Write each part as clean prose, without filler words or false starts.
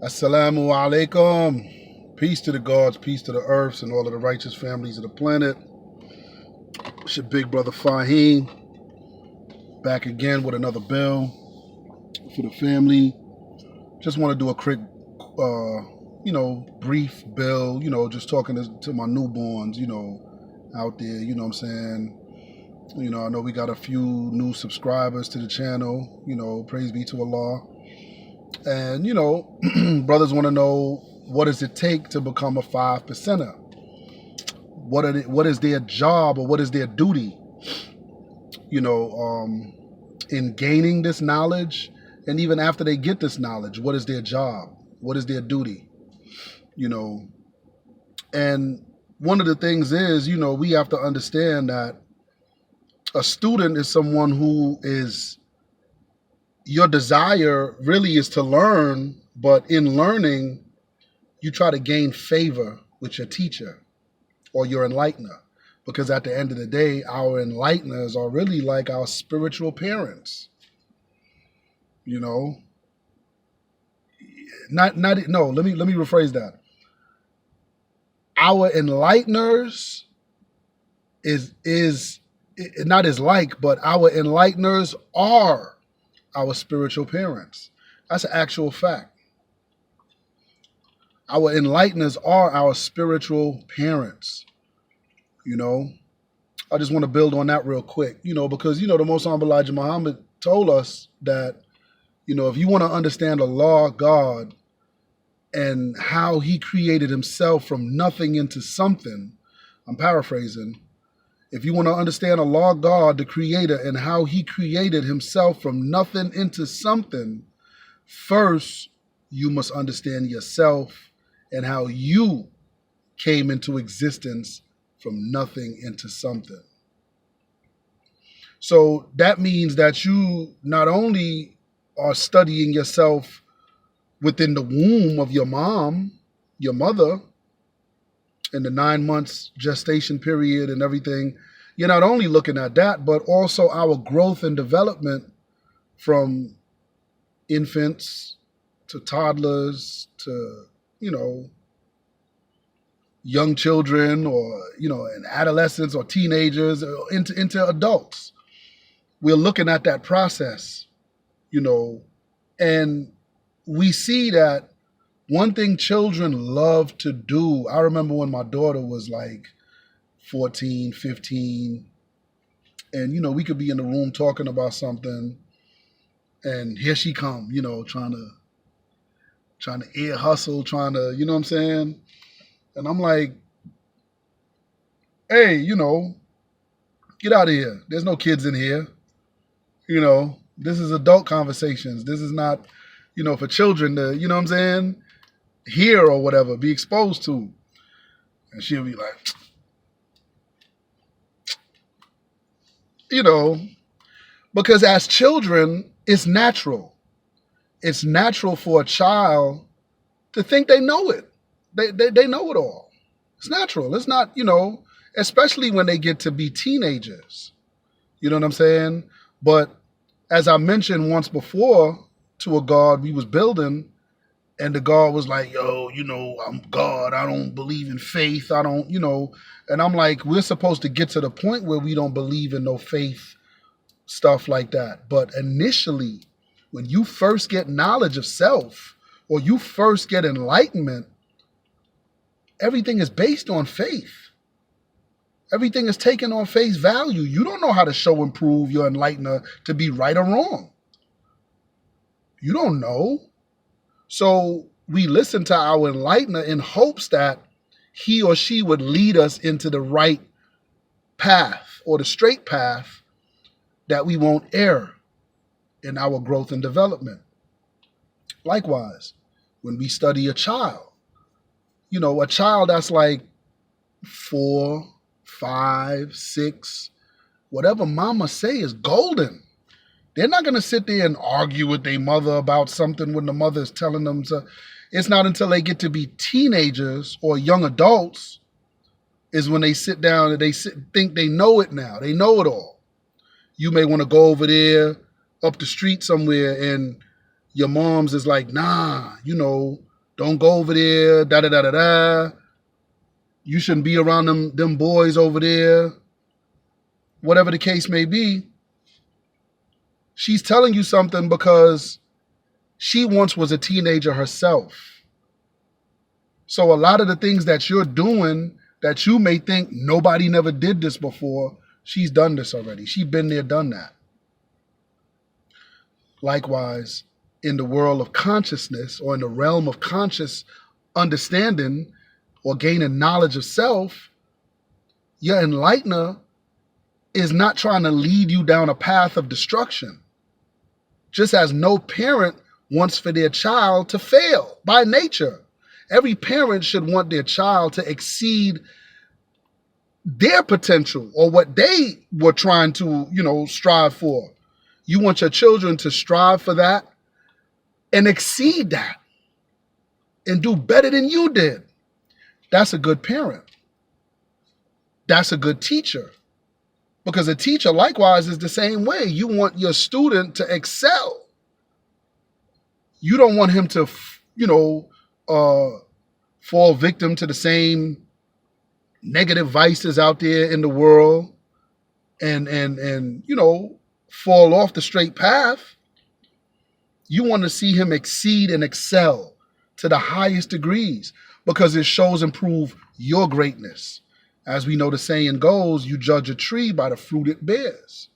Assalamu alaikum. Peace to the gods, peace to the earths, and all of the righteous families of the planet. It's your big brother Fahim, back again with another bill for the family. Just want to do a quick, brief bill, just talking to my newborns, out there, what I'm saying? I know we got a few new subscribers to the channel, praise be to Allah. And, brothers want to know, what does it take to become a 5%er? What is their job, or what is their duty, in gaining this knowledge? And even after they get this knowledge, what is their job? What is their duty? And one of the things is, we have to understand that a student is someone who is, your desire really is to learn, but in learning, you try to gain favor with your teacher or your enlightener. Because at the end of the day, our enlighteners are really like our spiritual parents. No, let me rephrase that. Our enlighteners is not as like, but our enlighteners are our spiritual parents. That's an actual fact. Our enlighteners are our spiritual parents. I just want to build on that real quick, because, the Most Honorable Elijah Muhammad told us that, if you want to understand the law of God and how he created himself from nothing into something, I'm paraphrasing. If you want to understand the law of God, the creator, and how he created himself from nothing into something, first you must understand yourself and how you came into existence from nothing into something. So that means that you not only are studying yourself within the womb of your mom, your mother, in the 9 months gestation period and everything, you're not only looking at that, but also our growth and development from infants to toddlers to, young children, or, and adolescents or teenagers, or into adults. We're looking at that process, and we see that one thing children love to do. I remember when my daughter was like 14, 15, and, we could be in the room talking about something, and here she come, trying to ear hustle, trying to, you know what I'm saying? And I'm like, hey, get out of here. There's no kids in here. This is adult conversations. This is not, for children to, you know what I'm saying, hear or whatever, be exposed to. And she'll be like, because as children, it's natural. It's natural for a child to think they know it. They know it all. It's natural. It's not, especially when they get to be teenagers. You know what I'm saying? But as I mentioned once before to a God we was building, and the God was like, yo, I'm God. I don't believe in faith. I don't, and I'm like, we're supposed to get to the point where we don't believe in no faith stuff like that. But initially, when you first get knowledge of self, or you first get enlightenment, everything is based on faith. Everything is taken on face value. You don't know how to show and prove your enlightener to be right or wrong. You don't know. So we listen to our enlightener in hopes that he or she would lead us into the right path, or the straight path, that we won't err in our growth and development. Likewise, when we study a child, a child that's like 4, 5, 6, whatever mama say is golden. They're not going to sit there and argue with their mother about something when the mother is telling them to. It's not until they get to be teenagers or young adults is when they sit down and think they know it now. They know it all. You may want to go over there up the street somewhere, and your mom's is like, nah, Don't go over there, da da da da da. You shouldn't be around them boys over there. Whatever the case may be, she's telling you something because she once was a teenager herself. So a lot of the things that you're doing that you may think nobody never did this before, she's done this already. She's been there, done that. Likewise, in the world of consciousness or in the realm of conscious understanding or gaining knowledge of self, your enlightener is not trying to lead you down a path of destruction. Just as no parent wants for their child to fail by nature. Every parent should want their child to exceed their potential or what they were trying to, strive for. You want your children to strive for that and exceed that and do better than you did. That's a good parent. That's a good teacher. Because a teacher, likewise, is the same way. You want your student to excel. You don't want him to, fall victim to the same negative vices out there in the world and fall off the straight path. You want to see him exceed and excel to the highest degrees because it shows and proves your greatness. As we know the saying goes, you judge a tree by the fruit it bears.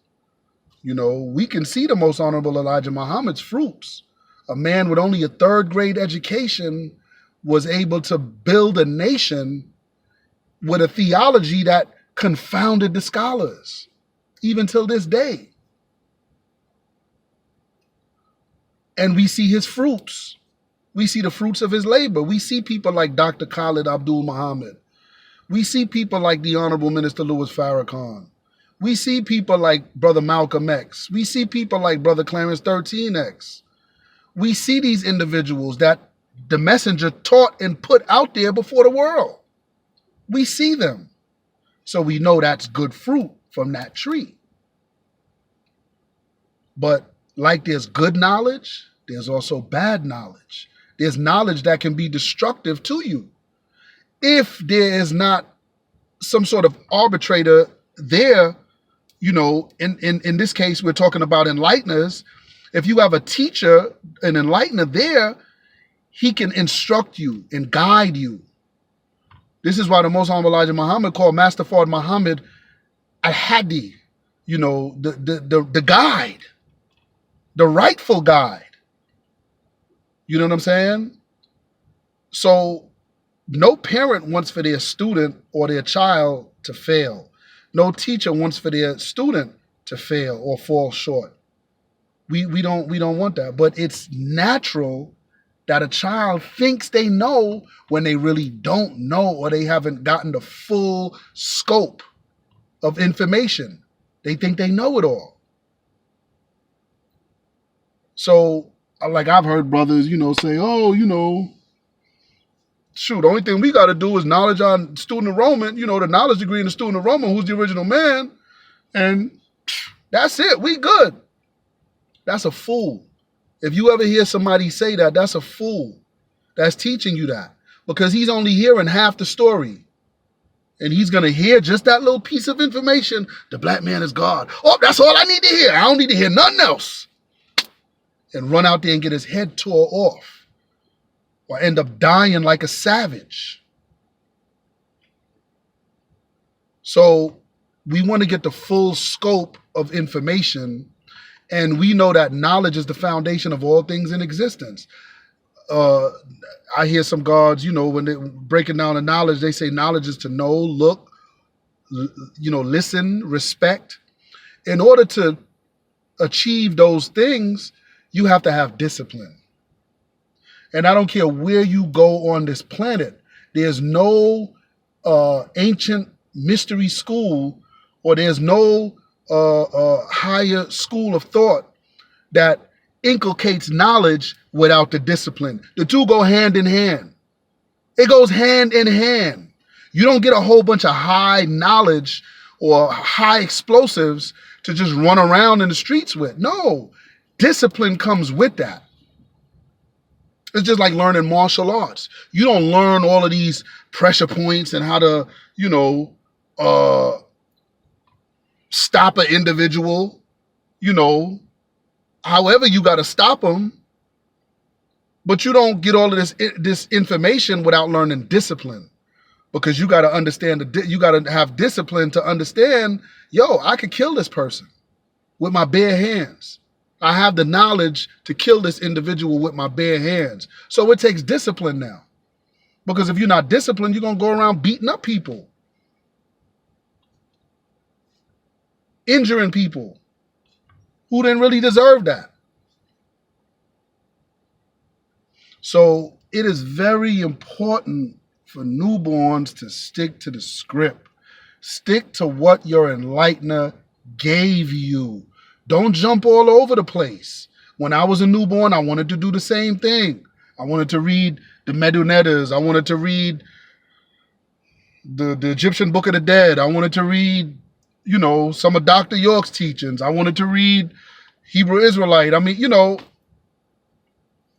We can see the Most Honorable Elijah Muhammad's fruits. A man with only a third grade education was able to build a nation with a theology that confounded the scholars, even till this day. And we see his fruits. We see the fruits of his labor. We see people like Dr. Khalid Abdul Muhammad. We see people like the Honorable Minister Louis Farrakhan. We see people like Brother Malcolm X. We see people like Brother Clarence 13X. We see these individuals that the messenger taught and put out there before the world. We see them. So we know that's good fruit from that tree. But like there's good knowledge, there's also bad knowledge. There's knowledge that can be destructive to you. If there is not some sort of arbitrator there, in this case, we're talking about enlighteners. If you have a teacher, an enlightener there, he can instruct you and guide you. This is why the Most Honorable Elijah Muhammad called Master Fard Muhammad al-Hadi, the guide, the rightful guide. You know what I'm saying? So no parent wants for their student or their child to fail. No teacher wants for their student to fail or fall short. We don't want that. But it's natural that a child thinks they know when they really don't know or they haven't gotten the full scope of information. They think they know it all. So, like I've heard brothers, say, shoot, the only thing we got to do is knowledge on student enrollment, the knowledge degree in the student enrollment, who's the original man, and that's it, we good. That's a fool. If you ever hear somebody say that, that's a fool that's teaching you that, because he's only hearing half the story. And he's going to hear just that little piece of information. The black man is God. Oh, that's all I need to hear. I don't need to hear nothing else. And run out there and get his head tore off. Or end up dying like a savage. So we want to get the full scope of information. And we know that knowledge is the foundation of all things in existence. I hear some gods, when they're breaking down the knowledge, they say knowledge is to know, look, listen, respect. In order to achieve those things, you have to have discipline. And I don't care where you go on this planet, there's no ancient mystery school or there's no higher school of thought that inculcates knowledge without the discipline. The two go hand in hand. It goes hand in hand. You don't get a whole bunch of high knowledge or high explosives to just run around in the streets with. No, discipline comes with that. It's just like learning martial arts. You don't learn all of these pressure points and how to, you know, stop an individual, you know, however you got to stop them. But you don't get all of this information without learning discipline, because you got to understand you got to have discipline to understand, yo, I could kill this person with my bare hands. I have the knowledge to kill this individual with my bare hands. So it takes discipline now. Because if you're not disciplined, you're going to go around beating up people, injuring people who didn't really deserve that. So it is very important for newborns to stick to the script. Stick to what your enlightener gave you. Don't jump all over the place. When I was a newborn, I wanted to do the same thing. I wanted to read the Enlighteners. I wanted to read the Egyptian Book of the Dead. I wanted to read, you know, some of Dr. York's teachings. I wanted to read Hebrew Israelite. I mean, you know,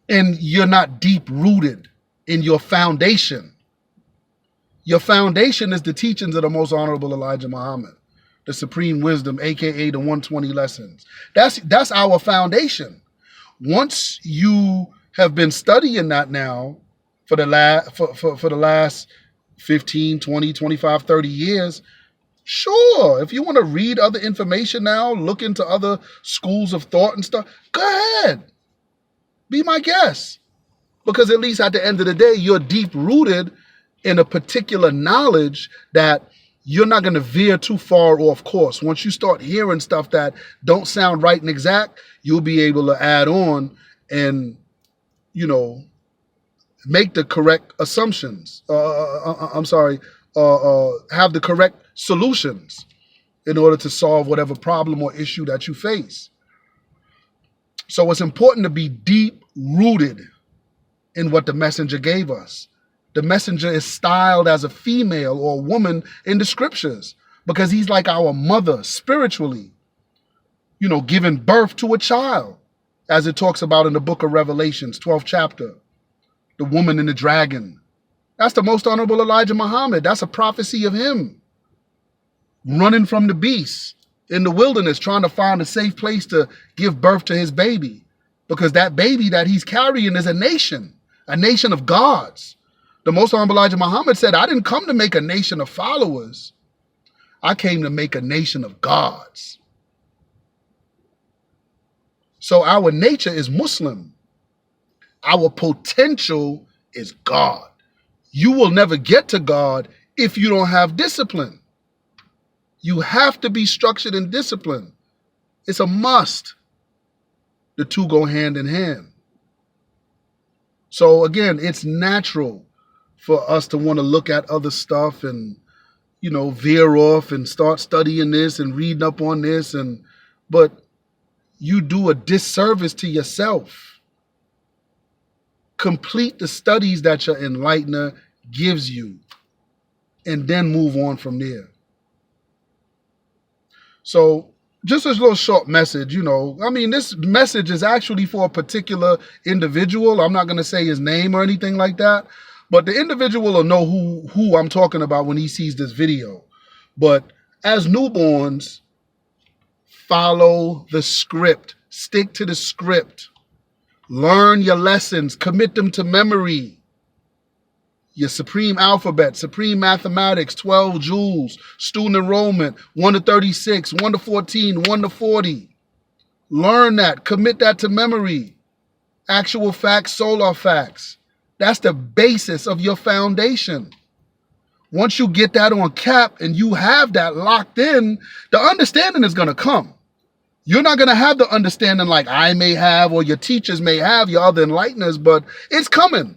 and you're not deep rooted in your foundation. Your foundation is the teachings of the most honorable Elijah Muhammad, the supreme wisdom, aka the 120 lessons. That's our foundation. Once you have been studying that now for the last 15, 20, 25, 30 years, sure, if you want to read other information now, look into other schools of thought and stuff, go ahead. Be my guest. Because at least at the end of the day, you're deep rooted in a particular knowledge that you're not going to veer too far off course. Once you start hearing stuff that don't sound right and exact, you'll be able to add on and, you know, make the correct assumptions. Have the correct solutions in order to solve whatever problem or issue that you face. So it's important to be deep rooted in what the messenger gave us. The messenger is styled as a female or a woman in the scriptures because he's like our mother spiritually, you know, giving birth to a child, as it talks about in the book of Revelations, 12th chapter, the woman and the dragon. That's the most honorable Elijah Muhammad. That's a prophecy of him running from the beast in the wilderness, trying to find a safe place to give birth to his baby, because that baby that he's carrying is a nation of gods. The most honorable Elijah Muhammad said, I didn't come to make a nation of followers. I came to make a nation of gods. So our nature is Muslim. Our potential is God. You will never get to God if you don't have discipline. You have to be structured and disciplined. It's a must. The two go hand in hand. So again, it's natural for us to want to look at other stuff and, you know, veer off and start studying this and reading up on this, but you do a disservice to yourself. Complete the studies that your enlightener gives you and then move on from there. So just a little short message, you know, I mean, this message is actually for a particular individual. I'm not going to say his name or anything like that, but the individual will know who I'm talking about when he sees this video. But as newborns, follow the script, stick to the script, learn your lessons, commit them to memory. Your supreme alphabet, supreme mathematics, 12 joules, student enrollment, 1 to 36, 1 to 14, 1 to 40. Learn that, commit that to memory. Actual facts, solar facts. That's the basis of your foundation. Once you get that on cap and you have that locked in, the understanding is going to come. You're not going to have the understanding like I may have or your teachers may have, your other enlighteners, but it's coming.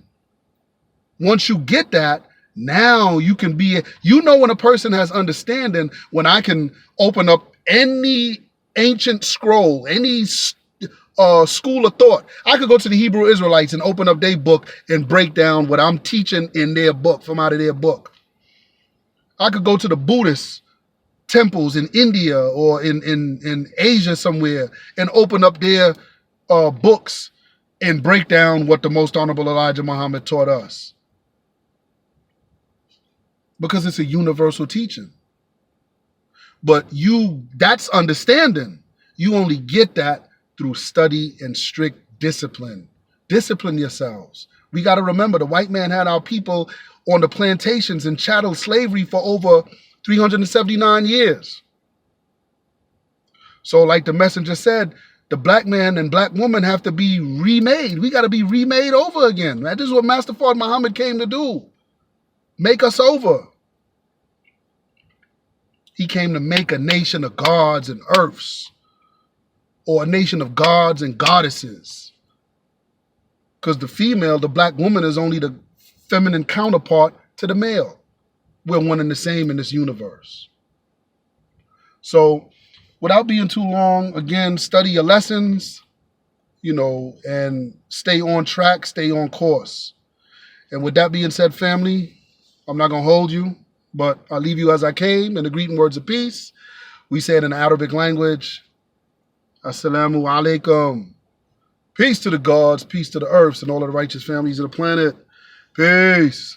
Once you get that, now you can be, you know, when a person has understanding, when I can open up any ancient scroll, any school of thought. I could go to the Hebrew Israelites and open up their book and break down what I'm teaching in their book, from out of their book. I could go to the Buddhist temples in India or in Asia somewhere and open up their books and break down what the Most Honorable Elijah Muhammad taught us. Because it's a universal teaching. But that's understanding. You only get that through study and strict discipline. Discipline yourselves. We got to remember the white man had our people on the plantations in chattel slavery for over 379 years. So like the messenger said, the black man and black woman have to be remade. We got to be remade over again. Right? This is what Master Fard Muhammad came to do. Make us over. He came to make a nation of gods and earths, or a nation of gods and goddesses. Because the female, the black woman, is only the feminine counterpart to the male. We're one and the same in this universe. So without being too long, again, study your lessons, and stay on track, stay on course. And with that being said, family, I'm not going to hold you, but I'll leave you as I came in the greeting words of peace. We say it in the Arabic language. Assalamu alaikum. Peace to the gods, peace to the earths, and all of the righteous families of the planet. Peace.